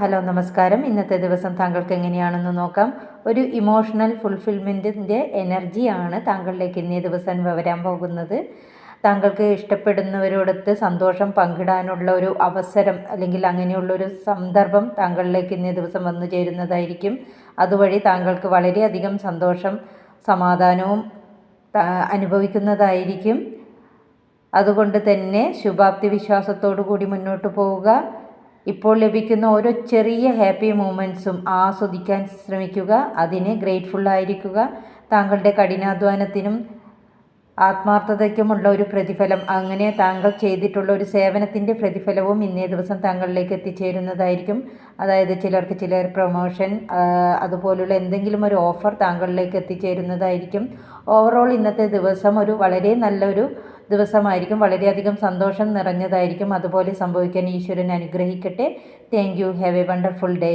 Hello നമസ്കാരം. ഇന്നത്തെ ദിവസം താങ്കൾക്ക് എങ്ങനെയാണെന്ന് നോക്കാം. ഒരു ഇമോഷണൽ ഫുൾഫിൽമെൻറ്റിൻ്റെ എനർജിയാണ് താങ്കളിലേക്ക് ഇന്നേ ദിവസം വരാൻ പോകുന്നത്. താങ്കൾക്ക് ഇഷ്ടപ്പെടുന്നവരോടൊത്ത് സന്തോഷം പങ്കിടാനുള്ള ഒരു അവസരം അല്ലെങ്കിൽ അങ്ങനെയുള്ളൊരു സന്ദർഭം താങ്കളിലേക്ക് ഇന്നേ ദിവസം വന്നു ചേരുന്നതായിരിക്കും. അതുവഴി താങ്കൾക്ക് വളരെയധികം സന്തോഷം സമാധാനവും അനുഭവിക്കുന്നതായിരിക്കും. അതുകൊണ്ട് തന്നെ ശുഭാപ്തി വിശ്വാസത്തോടു കൂടി മുന്നോട്ട് പോവുക. ഇപ്പോൾ ലഭിക്കുന്ന ഓരോ ചെറിയ ഹാപ്പി മൂമെൻറ്റ്സും ആസ്വദിക്കാൻ ശ്രമിക്കുക. അതിന് ഗ്രേറ്റ്ഫുള്ളായിരിക്കുക. താങ്കളുടെ കഠിനാധ്വാനത്തിനും ആത്മാർത്ഥതയ്ക്കുമുള്ള ഒരു പ്രതിഫലം, അങ്ങനെ താങ്കൾ ചെയ്തിട്ടുള്ള ഒരു സേവനത്തിൻ്റെ പ്രതിഫലവും ഇന്നേ ദിവസം താങ്കളിലേക്ക് എത്തിച്ചേരുന്നതായിരിക്കും. അതായത് ചിലർ പ്രൊമോഷൻ അതുപോലുള്ള എന്തെങ്കിലും ഒരു ഓഫർ താങ്കളിലേക്ക് എത്തിച്ചേരുന്നതായിരിക്കും. ഓവറോൾ ഇന്നത്തെ ദിവസം ഒരു വളരെ നല്ലൊരു ദിവസമായിരിക്കും. വളരെയധികം സന്തോഷം നിറഞ്ഞതായിരിക്കും. അതുപോലെ സംഭവിക്കാൻ ഈശ്വരൻ അനുഗ്രഹിക്കട്ടെ. Thank you. Have A wonderful day.